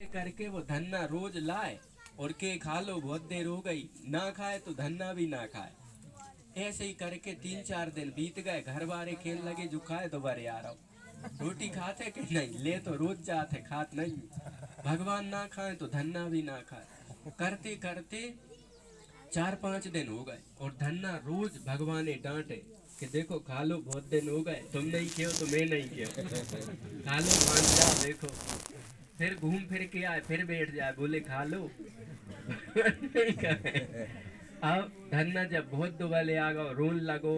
करके वो धन्ना रोज लाए और के खा लो, बहुत देर हो गई, ना खाए तो धन्ना भी ना खाए। ऐसे ही करके 3-4 दिन बीत गए। घर वाले खेल लगे, जो खाए तो बारे आ रहा हूँ, रोटी खाते कि नहीं, ले तो रोज जाते, खात नहीं। भगवान ना खाए तो धन्ना भी ना खाए। करते करते 4-5 दिन हो गए और धन्ना रोज भगवान ने डांटे कि देखो खा लो, बहुत दिन हो गए, तुम नहीं खेओ तो मैं नहीं खेओ, खा लो, मान जा, देखो। फिर घूम फिर के आए, फिर बैठ जाए, बोले खा लो। नहीं खाए। अब धन्ना जब बहुत दुबले आ गो, रोन लगो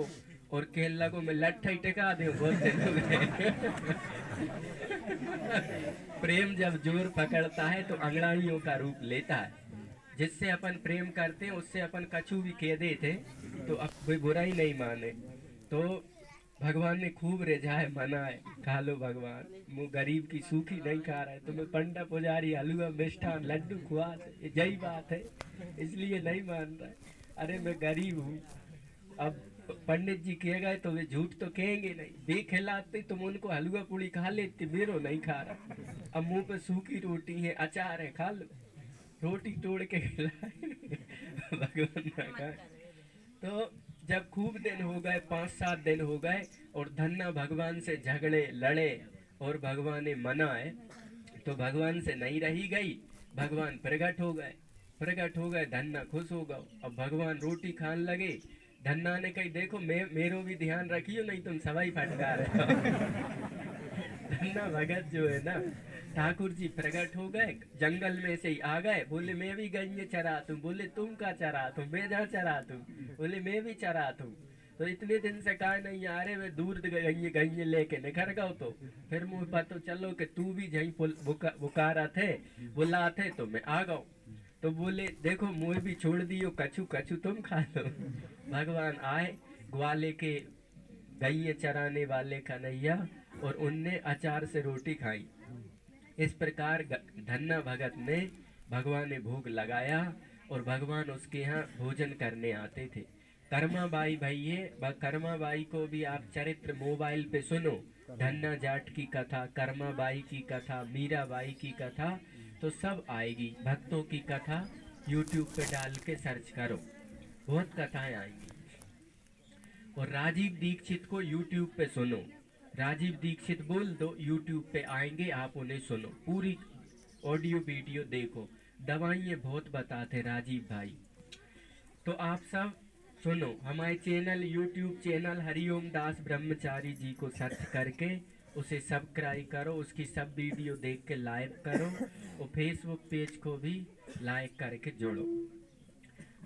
और खेल लगो, मैं लट्ठा ही टिका दे, बहुत दिन हो गए। प्रेम जब जोर पकड़ता है तो अंगड़ाइयों का रूप लेता है। जिससे अपन प्रेम करते हैं उससे अपन कछु भी कह देते तो अब कोई बुरा ही नहीं माने। तो भगवान ने खूब रिझाए, मनाए, खा लो भगवान, मुँह गरीब की सूखी नहीं खा रहा है, तुम्हें पंडा पुजारी हलवा मिष्ठान लड्डू खुआ दे, यही बात है, इसलिए नहीं मान रहा है। अरे मैं गरीब हूँ। अब पंडित जी कह गए तो वे झूठ तो कहेंगे नहीं, बे खिलाते तुम उनको हलवा पूड़ी खा लेते, मेरो नहीं खा रहा। अब मुंह पे सूखी रोटी है, अचार है, खा लो। रोटी तोड़ के खिलाए। भगवान ने कहा। तो जब खूब दिन हो गए, 5-7 दिन हो गए और धन्ना भगवान से झगड़े लड़े और भगवान ने मनाए, तो भगवान से नहीं रही गई। भगवान प्रकट हो गए, प्रकट हो गए, धन्ना खुश हो गए। अब भगवान रोटी खाने लगे। धन्ना ने कही देखो मेरो भी ध्यान रखियो, नहीं तुम सवाई फटका रहे हो। धन्ना भगत जो है ना, ठाकुर जी प्रकट हो गए, जंगल में से ही आ गए, बोले मैं भी गई चरा तू, बोले तुम का चरा तू, मैं जहाँ चरा तू, बोले मैं भी चरा तू। तो इतने दिन से कहा नहीं आ रहे, वे दूर गई गई लेके निखर गओ। तो फिर मुझे पता चलो कि तू भी जहीं बुकारा थे, बुला थे, तो मैं आ गऊ। तो बोले देखो मुझे भी छोड़ दियो, कछु कछु तुम खा लो। भगवान आए, ग्वाले के गैये चराने वाले कन्हैया, और उनने अचार से रोटी खाई। इस प्रकार धन्ना भगत ने भगवान ने भोग लगाया और भगवान उसके यहाँ भोजन करने आते थे। कर्माबाई भैये, कर्माबाई को भी आप चरित्र मोबाइल पे सुनो, धन्ना जाट की कथा, कर्माबाई की कथा, मीराबाई की कथा, तो सब आएगी। भक्तों की कथा यूट्यूब पे डाल के सर्च करो, बहुत कथाएं आएंगी। और राजीव दीक्षित को यूट्यूब पे सुनो, राजीव दीक्षित बोल दो, यूट्यूब पे आएंगे, आप उन्हें सुनो, पूरी ऑडियो वीडियो देखो। दवाइयाँ बहुत बताते राजीव भाई। तो आप सब सुनो, हमारे चैनल, यूट्यूब चैनल हरिओम दास ब्रह्मचारी जी को सर्च करके उसे सब्सक्राइब करो, उसकी सब वीडियो देख के लाइक करो और फेसबुक पेज को भी लाइक करके जोड़ो।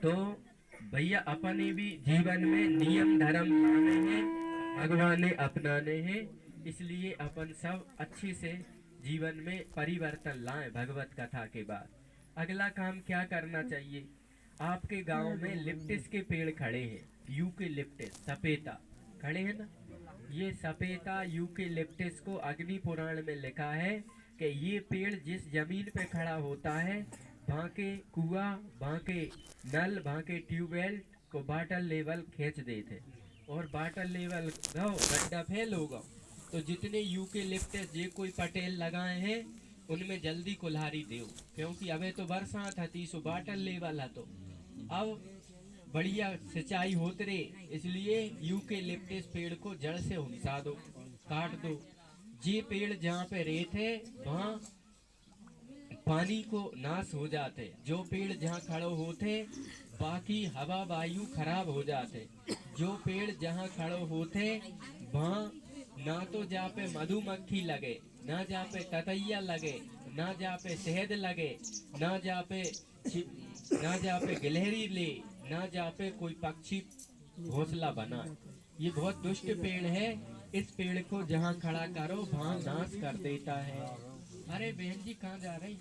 तो भैया अपने भी जीवन में नियम धर्म लाने हैं, भगवान ने अपनाने हैं, इसलिए अपन सब अच्छे से जीवन में परिवर्तन लाएं भगवत कथा के बाद। अगला काम क्या करना चाहिए? आपके गांव में लिप्टिस के पेड़ खड़े हैं, यूकेलिप्टिस सपेता खड़े हैं ना, ये सपेता यूकेलिप्टिस को अग्नि पुराण में लिखा है कि ये पेड़ जिस जमीन पे खड़ा होता है, वहाँ के कुआ, वहाँ के नल, वहाँ के ट्यूबवेल को वाटर लेवल खींच देते, और वाटर लेवल गो गड्ढा फैल होगा। तो जितने यूकेलिप्टस जे कोई पटेल लगाए हैं उनमें जल्दी कुल्हाड़ी दो, क्योंकि अबे तो बरसात हती, सो वाटर लेवल है, तो अब बढ़िया सिंचाई होते रहे, इसलिए यूकेलिप्टस पेड़ को जड़ से हुमसा दो, काट दो। जे पेड़ जहाँ पे रेत है वहाँ पानी को नाश हो जाते, जो पेड़ जहाँ खड़ो होते बाकी हवा वायु खराब हो जाते। जो पेड़ जहाँ खड़ो होते वहाँ ना तो जा पे मधुमक्खी लगे, ना जा पे ततैया लगे, ना जा पे शहद लगे, ना जा पे गिलहरी ले, ना जा पे कोई पक्षी घोंसला बनाए। ये बहुत दुष्ट पेड़ है, इस पेड़ को जहाँ खड़ा करो वहाँ नाश कर देता है। अरे बहन जी कहाँ जा रही,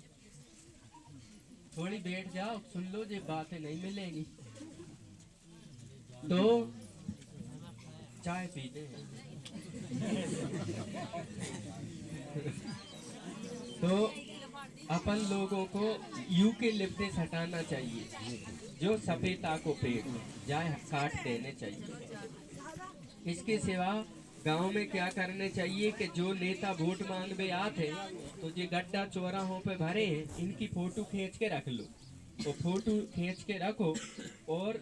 थोड़ी बैठ जाओ, सुन लो, ये बातें नहीं मिलेंगी। तो चाय पीते हैं। तो अपन लोगों को यूकेलिप्टस हटाना चाहिए, जो सपेता को पेड़ जाए काट देने चाहिए। इसके सिवा गांव में क्या करने चाहिए कि जो नेता वोट मांगवे आते तो ये गड्ढा चौराहों पे भरे हैं, इनकी फोटो खींच के रख लो। और फोटो खींच के रखो, और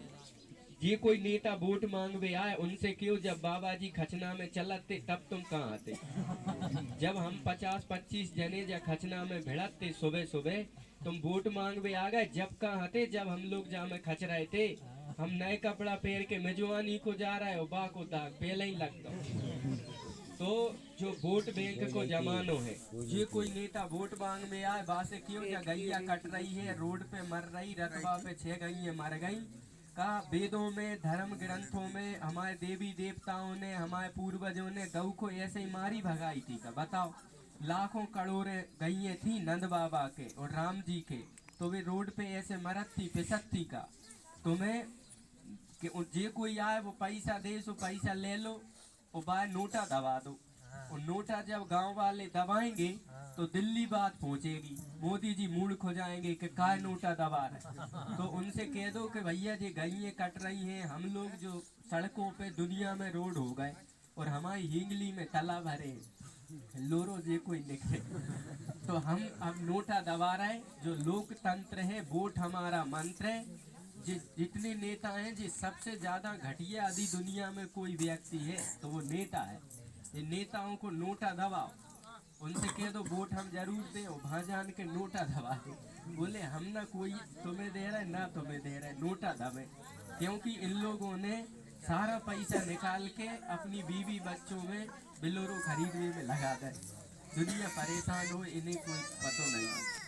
ये कोई नेता वोट मांगवे आए उनसे क्यों, जब बाबा जी खचना में चलते तब तुम कहाँ आते। जब हम 50-25 जने जब खचना में भिड़ते सुबह सुबह, तुम वोट मांगवे आ गए, जब कहाँ थे, जब हम लोग जहाँ में खच रहे थे। हम नए कपड़ा पहन के मेजवानी को जा रहे हो, बा को दाग पहले ही लगता। तो जो वोट बैंक को जमानो है, ये कोई नेता वोट मांग में आए, बासे क्यों, या गैया कट रही है, रोड पे मर रही, रकबा पे 6 गैया मर गई। का वेदों में, धर्म ग्रंथों में, हमारे देवी देवताओं ने, हमारे पूर्वजों ने गऊ को ऐसे ही मारी भगाई थी का, बताओ। लाखों करोड़े गैये थी नंद बाबा के और राम जी के, तो वे रोड पे ऐसे मरत थी, पिसत थी का। तुम्हें कि जे कोई आए वो पैसा दे, सो पैसा ले लो, और बाय नोटा दबा दो। और नोटा जब गांव वाले दबाएंगे तो दिल्ली बात पहुंचेगी, मोदी जी मूर्ख हो जाएंगे कि काय नोटा दबा रहे। तो उनसे कह दो कि भैया जी गैये कट रही हैं, हम लोग जो सड़कों पे दुनिया में रोड हो गए और हमारी हिंगली में तला भरे हैं, लोरो जे कोई निकले। तो हम अब नोटा दबा रहे। जो लोकतंत्र है, वोट हमारा मंत्र है। जितने नेता हैं, जी सबसे ज्यादा घटिया आदि दुनिया में कोई व्यक्ति है तो वो नेता है। ये नेताओं को नोटा दबाओ, उनसे कह दो वोट हम जरूर दें, और भाजान के नोटा दबा दो। बोले हम ना कोई तुम्हें दे रहे ना तुम्हें दे रहे, नोटा दबे। क्योंकि इन लोगों ने सारा पैसा निकाल के अपनी बीवी बच्चों में बिलोरो खरीदने में लगा दे। दुनिया परेशान हो, इन्हें कोई पता नहीं।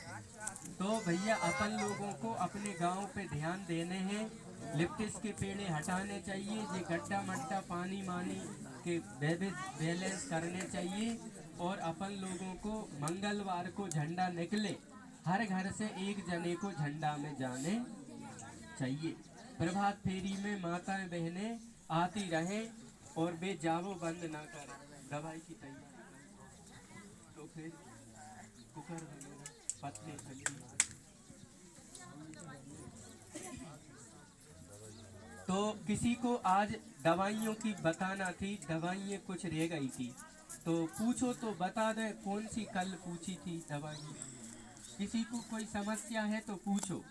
तो भैया अपन लोगों को अपने गांव पे ध्यान देने हैं, लिप्टिस के पेड़े हटाने चाहिए, ये गड्ढा मड्ढा पानी मानी के बैलेंस करने चाहिए। और अपन लोगों को मंगलवार को झंडा निकले, हर घर से एक जने को झंडा में जाने चाहिए। प्रभात फेरी में माताएं बहनें आती रहें और वे जावो बंद ना करें। दवाई की तैयारी तो फिर कुकर वगैरह पतले ठंडी। तो किसी को आज दवाइयों की बताना थी, दवाइयाँ कुछ रह गई थी, तो पूछो तो बता दे कौन सी कल पूछी थी दवाई। किसी को कोई समस्या है तो पूछो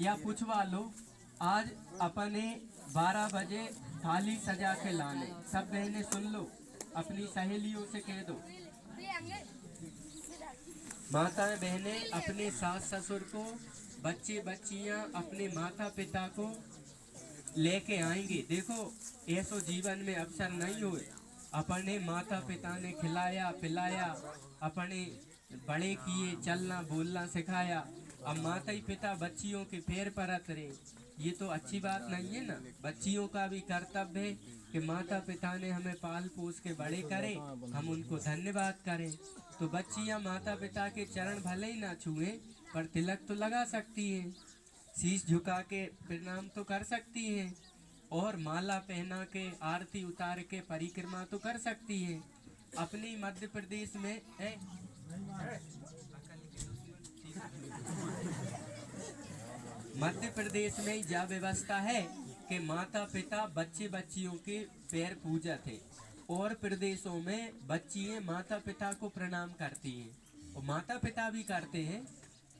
या पूछवा लो। आज अपने 12 बजे थाली सजा के लाने, सब बहनें सुन लो, अपनी सहेलियों से कह दो। माताएं बहनें अपने सास ससुर को, बच्चे बच्चियां अपने माता पिता को लेके आएंगे। देखो ऐसो जीवन में अवसर नहीं हुए, अपने माता पिता ने खिलाया पिलाया, अपने बड़े किए, चलना बोलना सिखाया। अब माता पिता बच्चियों के पैर पर रहे, ये तो अच्छी बात नहीं है ना। बच्चियों का भी कर्तव्य है कि माता पिता ने हमें पाल पोस के बड़े करे, हम उनको धन्यवाद करें। तो बच्चियां माता पिता के चरण भले ही ना छुए, पर तिलक तो लगा सकती हैं, शीश झुका के प्रणाम तो कर सकती हैं, और माला पहना के आरती उतार के परिक्रमा तो कर सकती हैं। अपनी मध्य प्रदेश में मध्य प्रदेश में यह व्यवस्था है कि माता पिता बच्चे बच्चियों के पैर पूजा थे, और प्रदेशों में बच्चियां माता पिता को प्रणाम करती हैं, और माता पिता भी करते हैं,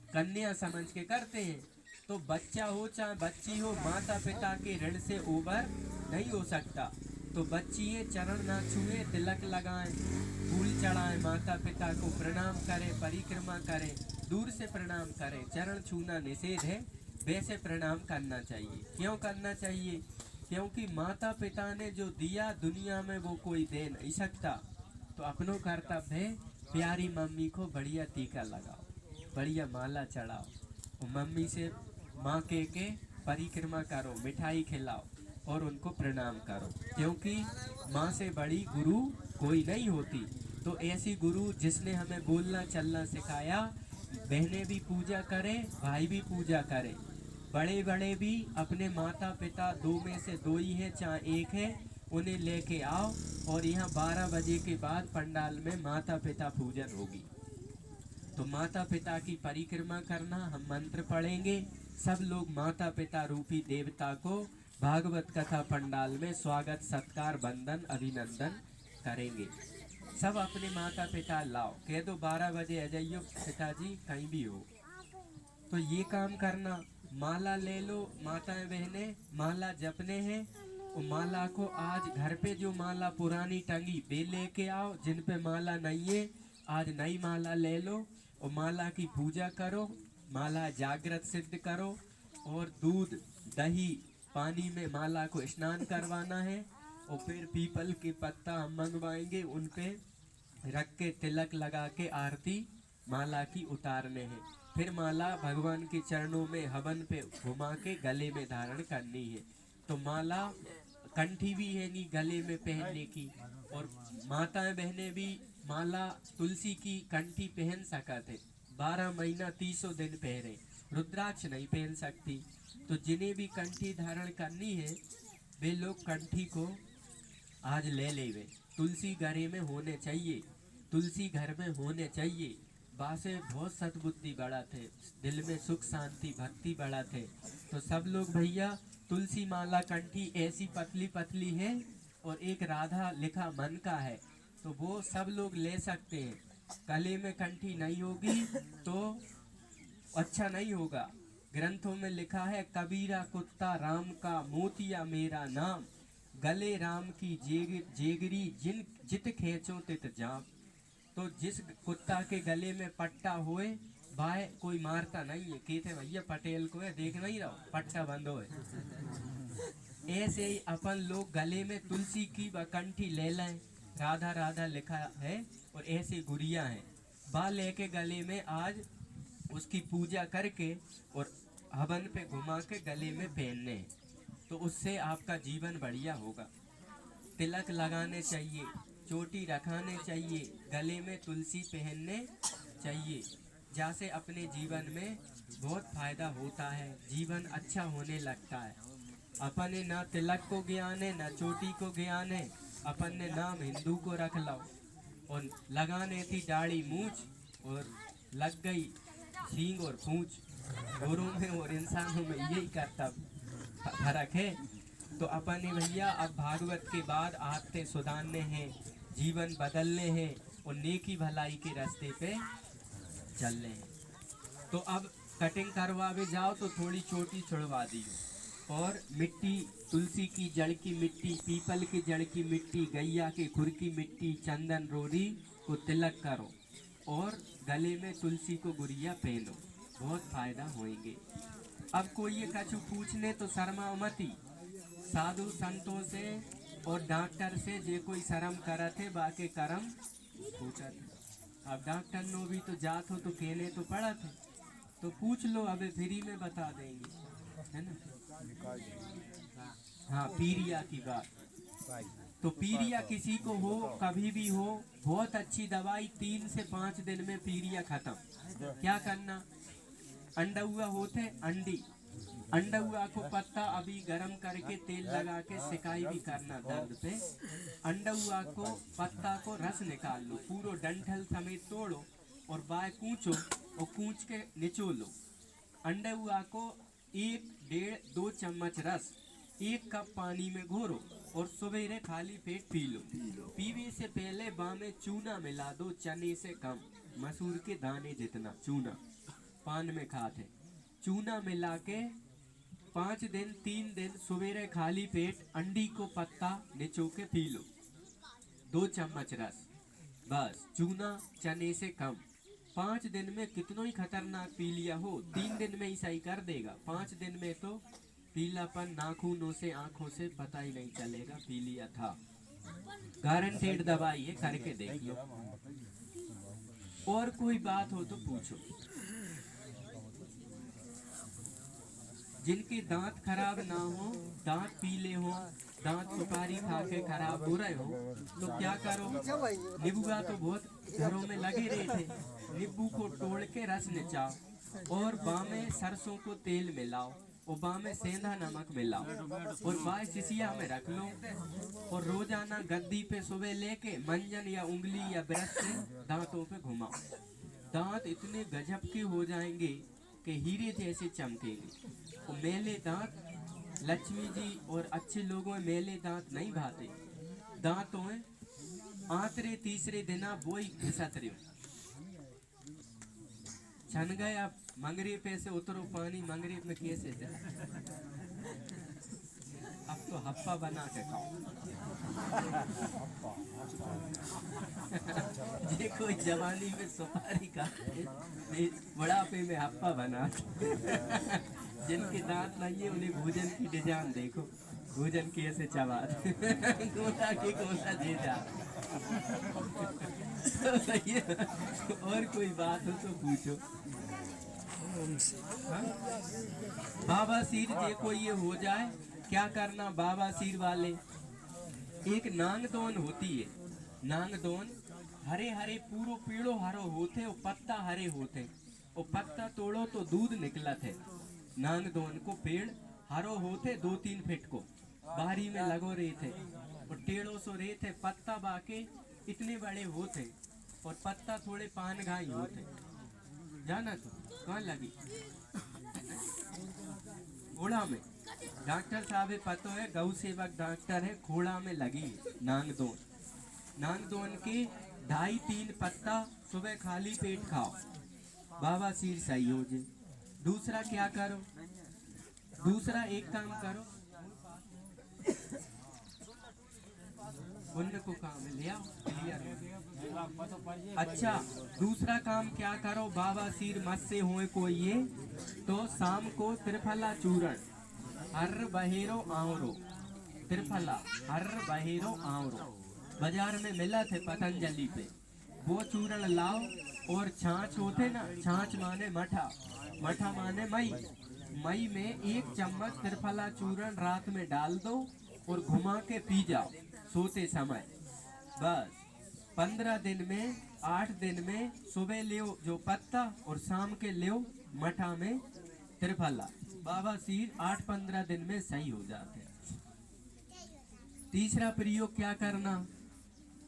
कन्या समझ के करते हैं। तो बच्चा हो चाहे बच्ची हो, माता पिता के ऋण से ओवर नहीं हो सकता। तो बच्चियां चरण ना छुए, तिलक लगाएं, फूल चढ़ाएं, माता पिता को प्रणाम करें, परिक्रमा करें, दूर से प्रणाम करें। चरण छूना निषेध है, वैसे प्रणाम करना चाहिए। क्यों करना चाहिए? क्योंकि माता पिता ने जो दिया दुनिया में वो कोई दे नहीं सकता। तो अपनों कर्तव्य है, प्यारी मम्मी को बढ़िया टीका लगाओ, बढ़िया माला चढ़ाओ, और मम्मी से माँ के परिक्रमा करो, मिठाई खिलाओ और उनको प्रणाम करो। क्योंकि माँ से बड़ी गुरु कोई नहीं होती। तो ऐसी गुरु जिसने हमें बोलना चलना सिखाया, बहनें भी पूजा करें, भाई भी पूजा करें। बड़े बड़े भी अपने माता पिता, 2 में से 2 ही हैं चाहे 1 है, उन्हें लेके आओ, और यहाँ 12 बजे के बाद पंडाल में माता पिता पूजन होगी। तो माता पिता की परिक्रमा करना, हम मंत्र पढ़ेंगे, सब लोग माता पिता रूपी देवता को भागवत कथा पंडाल में स्वागत सत्कार बंदन अभिनंदन करेंगे। सब अपने माता पिता लाओ, कह दो 12 बजे आ जाइयो पिताजी कहीं भी हो। तो ये काम करना, माला ले लो माताएं बहने, माला जपने हैं। और माला को आज घर पे जो माला पुरानी टंगी वे लेके आओ, जिन पे माला नहीं है आज नई माला ले लो और माला की पूजा करो, माला जागृत सिद्ध करो और दूध दही पानी में माला को स्नान करवाना है। और फिर पीपल के पत्ता हम मंगवाएंगे, उन पे रख के तिलक लगा के आरती माला की उतारने हैं। फिर माला भगवान के चरणों में हवन पे घुमा के गले में धारण करनी है। तो माला कंठी भी है नहीं गले में पहनने की, और माताएं बहनें भी माला तुलसी की कंठी पहन सकते थे, 12 महीना 30 दिन पहने, रुद्राक्ष नहीं पहन सकती। तो जिन्हें भी कंठी धारण करनी है वे लोग कंठी को आज ले लेवे। तुलसी घरे में होने चाहिए, तुलसी घर में होने चाहिए। बासे बहुत सद्बुद्धि बढ़ा थे, दिल में सुख शांति भक्ति बढ़ा थे। तो सब लोग भैया तुलसी माला कंठी ऐसी पतली पतली है और एक राधा लिखा मन का है, तो वो सब लोग ले सकते हैं। गले में कंठी नहीं होगी तो अच्छा नहीं होगा। ग्रंथों में लिखा है कबीरा कुत्ता राम का मोतिया मेरा नाम, गले राम की जेगरी जिन जित खेचो तित जाम। तो जिस कुत्ता के गले में पट्टा होए भाई कोई मारता नहीं है, कहते भैया पटेल को है देख नहीं रहो पट्टा बंद है। ऐसे ही अपन लोग गले में तुलसी की कंठी ले लें, राधा राधा लिखा है और ऐसे गुड़िया है, बा लेके गले में आज उसकी पूजा करके और हवन पे घुमा के गले में पहनने, तो उससे आपका जीवन बढ़िया होगा। तिलक लगाने चाहिए, चोटी रखाने चाहिए, गले में तुलसी पहनने चाहिए, जैसे अपने जीवन में बहुत फायदा होता है, जीवन अच्छा होने लगता है। अपन ने ना तिलक को ज्ञान है ना चोटी को ज्ञान है, अपन ने नाम हिंदू को रख लो और लगाने थी दाढ़ी मूछ और लग गई सींग और पूंछ। गोरों में और इंसानों में यही करता फर्क है। तो अपन ने भैया अब भागवत के बाद आते सुधारने हैं, जीवन बदलने हैं और नेकी भलाई के रास्ते पे चलने हैं। तो अब कटिंग करवावे जाओ तो थोड़ी चोटी छुड़वा दियो और मिट्टी, तुलसी की जड़ की मिट्टी, पीपल की जड़ की मिट्टी, गैया के खुर की मिट्टी, चंदन रोरी को तिलक करो और गले में तुलसी को गुड़िया पहनो, बहुत फायदा होएंगे। अब कोई ये कछु पूछने तो शर्मा मती, साधु संतों से और डॉक्टर से जे कोई शर्म करत है बाके कर्म पूछत। अब डॉक्टर नो भी तो जात हो तो कहने तो पड़ा थे, तो पूछ लो, अबे फ्री में बता देंगे, है ना। हाँ पीरिया की बात, तो पीरिया किसी को हो कभी भी हो, बहुत अच्छी दवाई, 3 से 5 दिन में पीरिया खत्म। क्या करना, अंडा हुआ होते अंडी, अंडा हुआ को पत्ता अभी गरम करके तेल लगा के सिकाई भी करना दर्द पे। अंडा हुआ को पत्ता को रस निकाल लो, पूरा डंठल समेत तोड़ो और बाय कूचो और कूच के निचोलो। अंडा हुआ को 1, 1.5, 2 चम्मच रस 1 कप पानी में घोरो और सवेरे खाली पेट पी लो। पीने से पहले बामें चूना मिला दो, चने से कम, मसूर के दाने जितना चूना पान में खाते, चूना मिला के 5 दिन 3 दिन सवेरे खाली पेट अंडी को पत्ता निचो के पी लो, 2 चम्मच रस, बस चूना चने से कम। 5 दिन में कितना ही खतरनाक पी लिया हो, 3 दिन में ही सही कर देगा, 5 दिन में तो पीलापन नाखूनों से आंखों से पता ही नहीं चलेगा पी लिया था। गारंटेड दवाई है, करके देख लो। और कोई बात हो तो पूछो। जिनके दांत खराब ना हो, दांत पीले हो, दांत सुपारी खा के खराब हो रहे हो, तो क्या करो, नींबुआ तो बहुत घरों में लगे रहे थे, नींबू को तोड़ के रस निचाओ और बामे सरसों को तेल मिलाओ और बामे सेंधा नमक मिलाओ और बाय सिसिया में रख लो और रोजाना गद्दी पे सुबह लेके मंजन या उंगली या ब्रश से दांतों पे घुमाओ। दांत इतने गजब के हो जाएंगे कि हीरे जैसे चमकेंगे और मैले दांत लक्ष्मी जी और अच्छे लोगों में मेले दांत नहीं भाते, दांत होए आतरे तीसरे दिना बोई घिसत रहो। छन गए आप मंगरे पे से उतरो पानी मंगरे में कैसे जाए। अब तो हप्पा बना के खाओ। ये कोई जवानी में सुपारी का बुढ़ापे में हप्पा बना। जिनके दांत नहीं है उन्हें भोजन की डिजाइन देखो, भोजन कैसे चबा गोला के गोला दे जा। तो सही है। और कोई बात हो तो पूछो। हाँ? बाबा सीर जे कोई ये हो जाए क्या करना। बाबा सीर वाले एक नांगदोन होती है, नांगदोन हरे हरे पूरो पीड़ो हरो होते और पत्ता हरे होते और पत्ता तोड़ो तो दूध निकलत है। नांगदोन को पेड़ हरो होते 2-3 फीट को बाहरी में लगो रहे थे और टेढ़ो सो रहे थे। पत्ता बाके इतने बड़े होते और पत्ता थोड़े पान घाई होते। जाना तो कहाँ लगी घोड़ा में। डॉक्टर साहब पतो है गौ सेवक डॉक्टर है, घोड़ा में लगी नांगदोन। नांगदोन के 2.5-3 पत्ता सुबह खाली पेट खाओ, बाबा सिर सही हो जाए। दूसरा क्या करो, दूसरा एक काम करो, पुण्य को काम ले आओ क्लियर। अच्छा दूसरा काम क्या करो, बाबा सिर मत से होए कोई ये तो शाम को त्रिफला चूरण हर बहेरो आवरो, त्रिफला हर बहेरो आवरो बाजार में मिला थे पतंजलि पे, वो चूरण लाओ और छाछ होते ना, छाछ माने मठा, मठा माने मई, मई में 1 चम्मच त्रिफला चूरण रात में डाल दो और घुमा के पी जाओ सोते समय। बस 15 दिन में 8 दिन में सुबह ले जो पत्ता और शाम के ले मठा में त्रिफला, बाबा सिर 8-15 दिन में सही हो जाते। तीसरा प्रयोग क्या करना,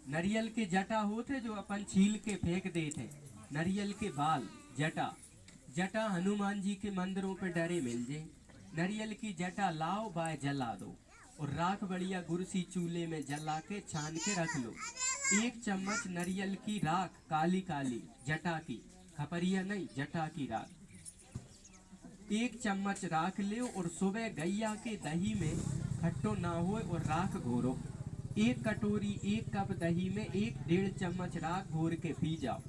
नारियल के जटा होते जो अपन छील के फेंक देते, नारियल के बाल जटा, जटा हनुमान जी के मंदिरों पे डरे मिल जाए। नारियल की जटा लाओ बाय जला दो और राख बढ़िया गुरसी चूल्हे में जला के छान के रख लो। 1 चम्मच नारियल की राख काली काली जटा की, खपरिया नहीं जटा की राख, 1 चम्मच राख ले और सुबह गैया के दही में खट्टो ना हो और राख घोरो। 1 कटोरी 1 कप दही में 1-1.5 चम्मच राख घोर के पी जाओ।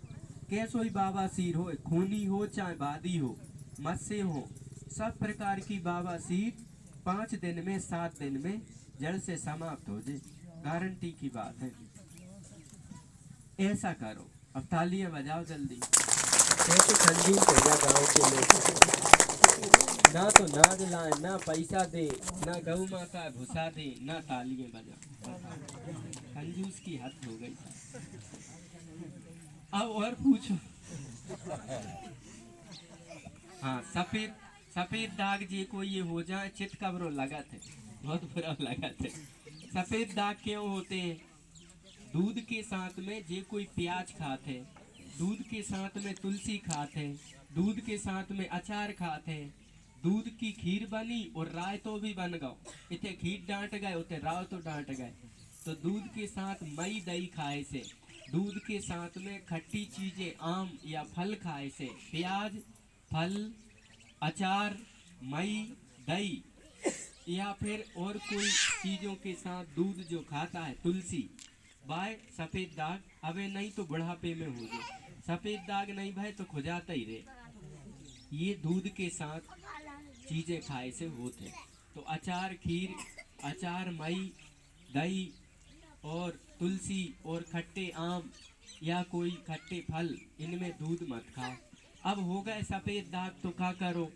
कैसोई बाबा सिर हो, खूनी हो चाहे बादी हो, मस्से हो, सब प्रकार की बाबा सिर 5 दिन में 7 दिन में जड़ से समाप्त हो जाए, गारंटी की बात है। ऐसा करो। अब तालियां बजाओ जल्दी। ऐसे संजीव भैया गाँव के लोग ना तो नाद लाए, ना पैसा दे, ना गौ माता भुसा दे, ना तालियां बजा, कंजूस की हद हो गई। अब और पूछो। हाँ सफेद सफेद दाग जी को ये हो जाए चित कब्रो लगा थे, बहुत बुरा लगा थे। सफेद दाग क्यों होते हैं, दूध के साथ में जे कोई प्याज खाते, दूध के साथ में तुलसी खाते, दूध के साथ में अचार खाते, दूध की खीर बनी और राय तो भी बन गओ, इतने खीर डांट गए उतने राव तो डांट गए। तो दूध के साथ मई दही खाए से, दूध के साथ में खट्टी चीजें आम या फल खाए से, प्याज फल अचार मई दही या फिर और कोई चीजों के साथ दूध जो खाता है तुलसी, बाय सफेद दाग अबे नहीं तो बुढ़ापे में हो जाए, सफेद दाग नहीं भाई तो खुजाता ही रहे। ये दूध के साथ चीजें खाए से होते। तो अचार खीर, अचार मई दही और तुलसी और खट्टे आम या कोई खट्टे फल, इनमें दूध मत खाओ। अब हो गए सफेद दाग तो क्या करो,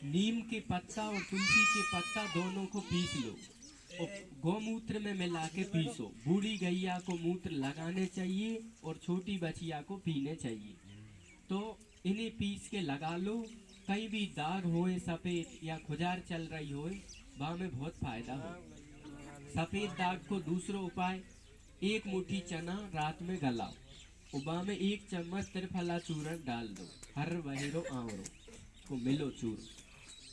नीम के पत्ता और तुलसी के पत्ता दोनों को पीस लो और गौमूत्र में मिला के पीसो। बूढ़ी गैया को मूत्र लगाने चाहिए और छोटी बचिया को पीने चाहिए। तो इन्हें पीस के लगा लो, कहीं भी दाग होए सफेद या खुजार चल रही होए वहाँ में बहुत फायदा हो। सफेद दाग को दूसरा उपाय, 1 मुट्ठी चना रात में गलाओ, उबा में 1 चम्मच त्रिफला चूर्ण डाल दो, हर बहेरो आवरो को मिलो चूर,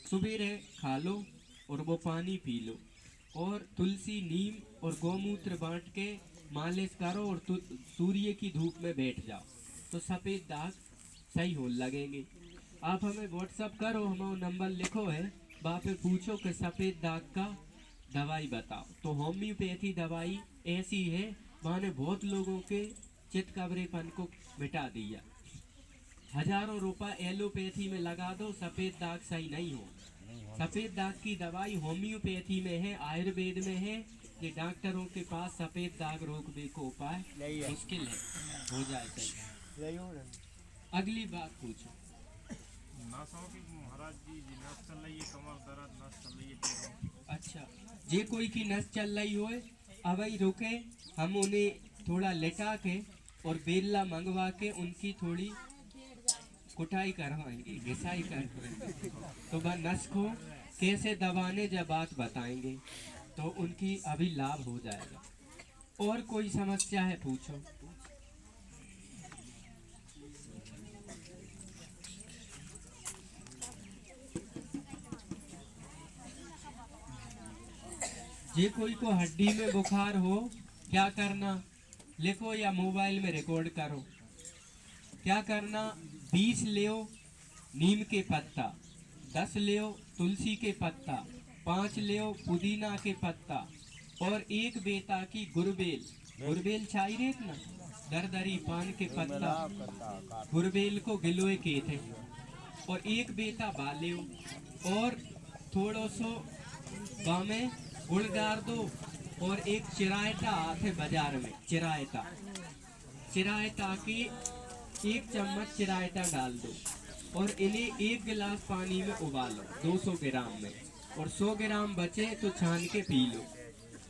सुबेरे खा लो और वो पानी पी लो, और तुलसी नीम और गौमूत्र बांट के मालिश करो और सूर्य की धूप में बैठ जाओ तो सफ़ेद दाग सही हो लगेंगे। आप हमें व्हाट्सअप करो, हमारा नंबर लिखो है, वहाँ पे पूछो कि सफ़ेद दाग का दवाई बताओ। तो होम्योपैथी दवाई ऐसी है, वहाँ ने बहुत लोगों के चितकबरेपन को मिटा दिया। हजारों रुपए एलोपैथी में लगा दो, सफ़ेद दाग सही नहीं हो। सफ़ेद दाग की दवाई होम्योपैथी में है, आयुर्वेद में है। ये डॉक्टरों के पास सफ़ेद दाग रोकने को उपाय मुश्किल है, हो जाए सही। अगली बात पूछो। नसों की महाराज जी नस चल रही है, कमर दर्द नस चल रही है पैरों। अच्छा, जे कोई की नस चल रही हो अवई रुके, हम उन्हें थोड़ा लेटा के और बेला मंगवा के उनकी थोड़ी कुटाई करवाएंगे, घिसाई करवाएंगे, तो वह नस को कैसे दबाने जब बात बताएंगे तो उनकी अभी लाभ हो जाएगा। और कोई समस्या है पूछो। जे कोई को हड्डी में बुखार हो, क्या करना लिखो या मोबाइल में रिकॉर्ड करो। क्या करना, 20 ले नीम के पत्ता, 10 ले तुलसी के पत्ता, 5 ले पुदीना के पत्ता और 1 बेता की गुरबेल छाई रेत ना, दरदरी पान के पत्ता, गुरबेल को गिलोय के थे, और 1 बेता बाले और थोड़ो सो बामे गुड़ गार दो, और 1 चिरायता आते बाजार में, चिरायता की 1 चम्मच चिरायता डाल दो और इन्हें 1 गिलास पानी में उबालो 200 ग्राम में, और 100 ग्राम बचे तो छान के पी लो।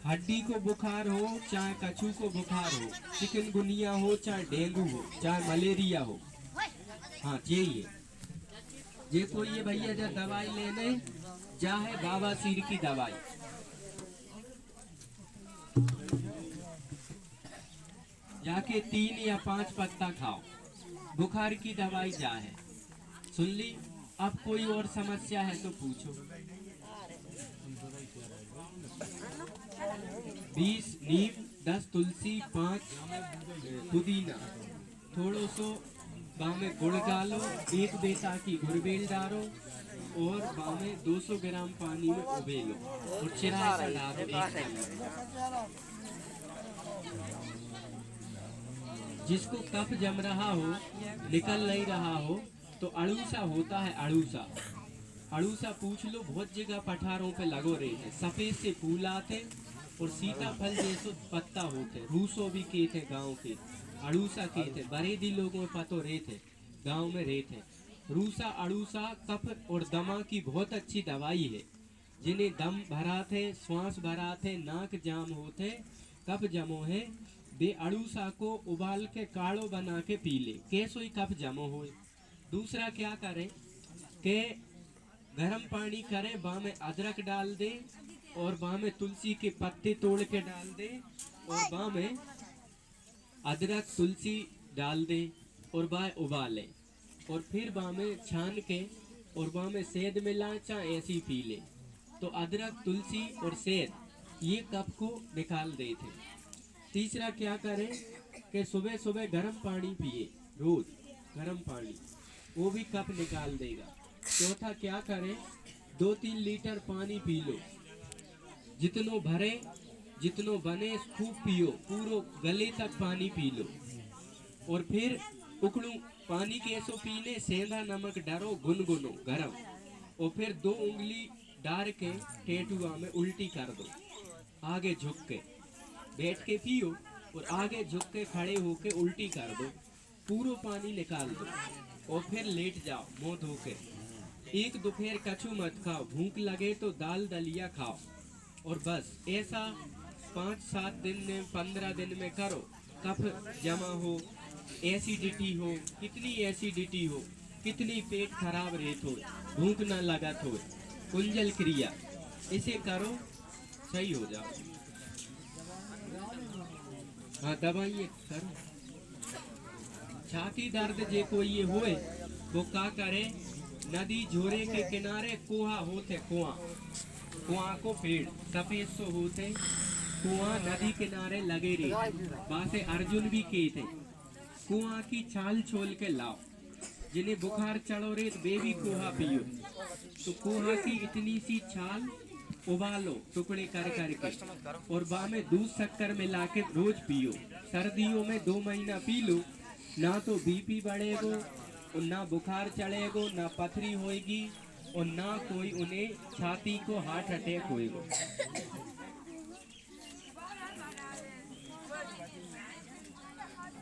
हड्डी को बुखार हो, चाहे कछू को बुखार हो, चिकनगुनिया हो, चाहे डेंगू हो, चाहे मलेरिया हो, हाँ ये कोई ये भैया जब दवाई लेने जा है, बाबा सिर की दवाई, जाके 3 या 5 पत्ता खाओ, बुखार की दवाई जा है। सुन ली। अब कोई और समस्या है तो पूछो। 20 नीम, 10 तुलसी, 5 पुदीना, थोड़ो सो बामे गुड़ डालो, 1 बेता की गुरबेल डालो और बामे 200 ग्राम पानी में उबेलो और चिरायता डालो। जिसको कफ जम रहा हो, निकल नहीं रहा हो, तो अड़ूसा होता है, अड़ूसा पूछ लो, बहुत जगह पठारों पे लगो रहे थे, सफेद से फूल आते और सीताफल जैसे पत्ता होते, रूसो भी के थे गाँव के, अड़ूसा के थे, बरेदी लोगों में पतो रहे थे, गाँव में रहे थे। रूसा अड़ूसा कफ और दमा की बहुत अच्छी दवाई है। जिन्हें दम भरा थे, श्वास भरा थे, नाक जाम होते, कफ जमो है, वे अड़ूसा को उबाल के काढ़ो बना के पी ले, कैसो ही कफ जमो हो। दूसरा क्या करें कि गर्म पानी करें, बा में अदरक डाल दे और बा में तुलसी के पत्ते तोड़ के डाल दे और बा में अदरक तुलसी डाल दे और बा उबाले और फिर बा में छान के और बा में शहद मिला, चाहे ऐसी पी ले, तो अदरक तुलसी और शहद ये कफ को निकाल देते। तीसरा क्या करें कि सुबह सुबह गर्म पानी पिए, रोज गर्म पानी, वो भी कफ निकाल देगा। चौथा क्या करें, 2-3 लीटर पानी पी लो, जितनो भरे जितनो बने खूब पियो, पूरो गले तक पानी पी लो और फिर उकड़ू पानी कैसो पीने, सेंधा नमक डारो गुनगुनो गरम और फिर 2 उंगली डार के टेटुआ में उल्टी कर दो, आगे झुक के बैठ के पियो और आगे झुक के खड़े होके उल्टी कर दो, पूरा पानी निकाल दो और फिर लेट जाओ मुंह धो के। एक दोपहर कछु मत खाओ, भूख लगे तो दाल दलिया खाओ और बस ऐसा 5-7 दिन में 15 दिन में करो। कफ जमा हो, एसिडिटी हो, कितनी एसिडिटी हो, कितनी पेट खराब रहत हो, भूख ना लगत हो, कुंजल क्रिया, इसे करो सही हो जाओ। हाँ दवाई करो। छाती दर्द जे कोई ये होए वो क्या करे नदी झोरे के किनारे कुआं होते, कुआं को पेड़ सफेद सो होते, कुआं नदी किनारे लगे रे, बासे अर्जुन भी के थे। कुआं की छाल छोल के लाओ, जिन्हें बुखार चढ़ो रे वे भी कुआं पियो। तो कुआं की इतनी सी छाल उबालो टुकड़े कर करके, और बा में दूध शक्कर मिला के रोज पियो। सर्दियों में 2 महीना पी लो, ना तो बीपी बढ़ेगो, और ना बुखार चढ़ेगो, ना पथरी होएगी, और ना कोई उन्हें छाती को हार्ट अटैक होएगो।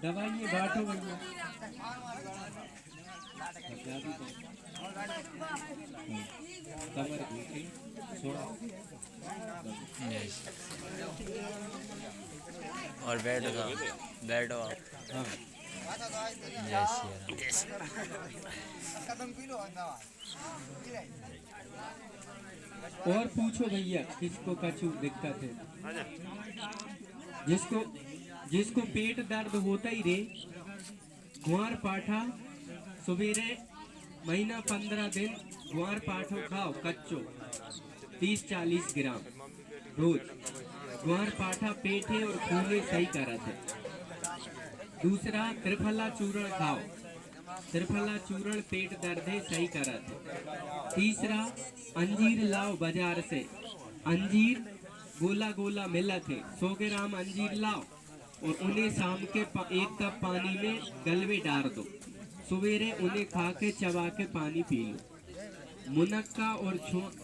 दवाइयाँ बांटो भैया। कमर घुसे, थोड़ा और बेड का हाँ। और पूछो भैया किसको कछु दिक्कत है। जिसको पेट दर्द होता ही रे, ग्वार पाठा सवेरे महीना 15 दिन ग्वार पाठो खाओ कच्चो 30-40 ग्राम रोज। ग्वार पाठा पेट है और खून सही करत है। दूसरा त्रिफला चूर्ण खाओ, त्रिफला चूर्ण पेट दर्द है सही करत है। तीसरा अंजीर लाओ बाजार से, अंजीर गोला गोला मिलत है, 100 ग्राम अंजीर लाओ और उन्हें शाम के 1 कप पानी में गलवे डाल दो, सवेरे उन्हें खा के चबा के पानी पी लो। मुनक्का और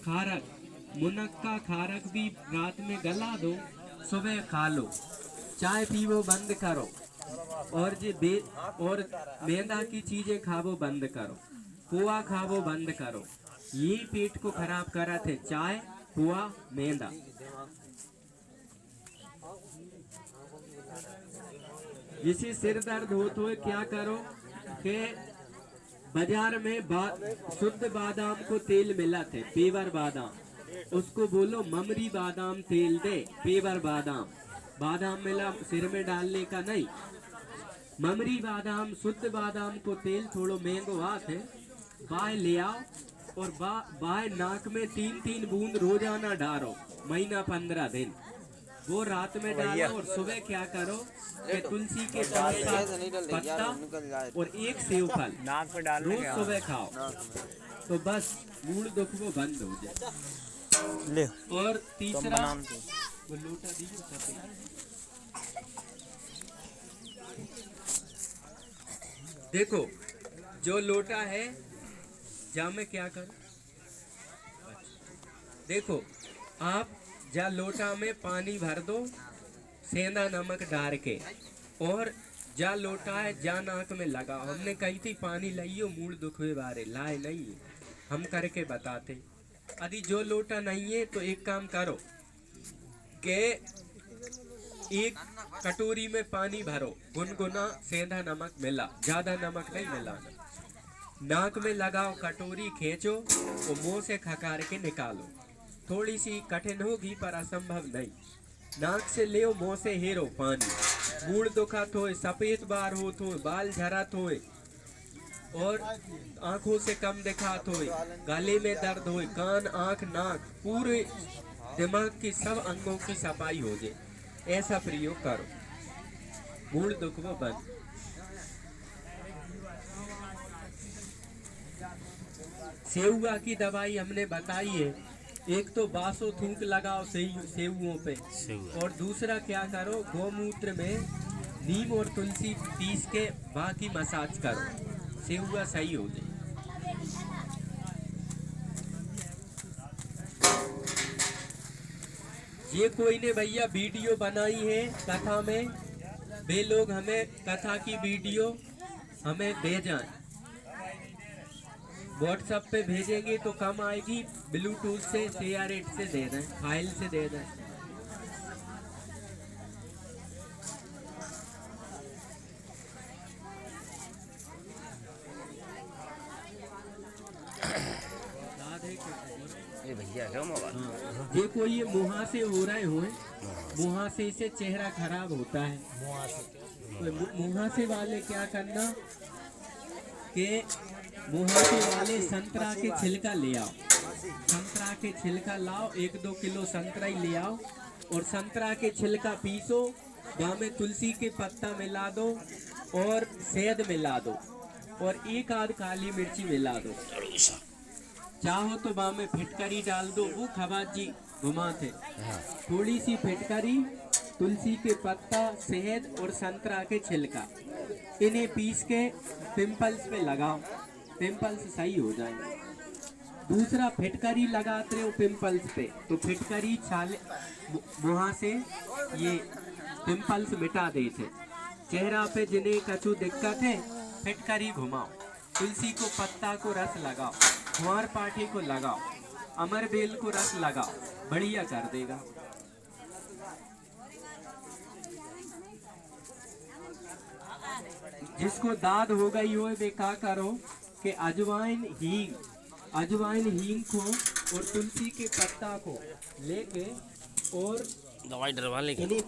खारक, मुनक्का खारक भी रात में गला दो, सुबह खा लो। चाय पीवो बंद करो, और और मैदा की चीजें खावो बंद करो, पोहा खावो बंद करो। ये पेट को खराब करा थे, चाय पोहा मैदा। जिसे सिर दर्द हो तो क्या करो कि बाजार में शुद्ध बादाम को तेल मिला थे, पेवर बादाम, उसको बोलो ममरी बादाम तेल दे, पेवर बादाम। बादाम मिला सिर में डालने का नहीं, ममरी बादाम शुद्ध बादाम को तेल थोड़ो महंगो आते, बाय ले आओ और बाय नाक में 3-3 बूंद रोजाना डालो, महीना 15 दिन। वो रात में डालो और सुबह क्या करो कि तुलसी के 5-7 पत्ता और 1 सेव फल रोज सुबह खाओ, तो बस मूड दुख वो बंद हो जाए। ले और तीसरा वो लोटा दीजिए। देखो जो लोटा है, जा मैं क्या करूं, देखो आप जा लोटा में पानी भर दो सेंधा नमक डाल के, और जा लोटा है जा नाक में लगाओ। हमने कही थी पानी लाइयो मूड दुखवे बारे, लाए नहीं है, हम करके बताते। यदि जो लोटा नहीं है तो एक काम करो कि 1 कटोरी में पानी भरो, गुनगुना सेंधा नमक मिला, ज्यादा नमक नहीं मिलाना, नाक में लगाओ, कटोरी खींचो और मुंह से खकार के निकालो। थोड़ी सी कठिन होगी पर असंभव नहीं। नाक से ले मुंह से हेरो पानी, मूड दुखत होए, सफेद बार होत होए, बाल झरत होए और आंखों से कम दिखात होए, गले में दर्द होए, कान आंख नाक पूरे दिमाग की सब अंगों की सफाई हो जाए, ऐसा प्रयोग करो, मूड दुख वो बंद। सेहुआ की दवाई हमने बताई है, एक तो बासो थूक लगाओ सेहुओं पे, और दूसरा क्या करो गौमूत्र में नीम और तुलसी पीस के बाकी मसाज करो, सेहुआ सही हो जाए। ये कोई ने भैया वीडियो बनाई है कथा में, वे लोग हमें कथा की वीडियो हमें भेजें, व्हाट्सएप पे भेजेंगे तो कम आएगी, ब्लूटूथ से शेयर से दे दें, फाइल से दे दें। ये भैया है मोबाइल। ये कोई ये मुहासे हो रहे हो, मुहासे से चेहरा खराब होता है, तो मुहासे वाले क्या करना कि मुहासे वाले संतरा के छिलका ले आओ, संतरा के छिलका लाओ, 1-2 किलो संतरा ही ले आओ और संतरा के छिलका पीसो, वहाँ में तुलसी के पत्ता मिला दो और शहद मिला दो और 1 आध काली मिर्ची मिला दो। चाहो तो वहाँ में फिटकरी डाल दो, वो खवात जी घुमाते। थोड़ी सी फिटकरी, तुलसी के पत्ता, शहद और संतरा के छिलका, इन्हें पीस के पिंपल्स पे लगाओ, पिंपल्स सही हो जाएंगे। दूसरा, फिटकरी लगाते हो पिंपल्स पे तो फिटकरी छाले वहाँ से ये पिंपल्स मिटा देते। चेहरा पे जिन्हें कछु दिक्कत है फिटकरी घुमाओ, तुलसी को पत्ता को रस लगाओ, कुंवार पाठी को लगाओ, अमर बेल को रस लगाओ, बढ़िया कर देगा। जिसको दाद हो गई हो वे क्या करो कि अजवाइन हींग को और तुलसी के पत्ता को लेके और दवाई डलवा लेंगे। इन्हें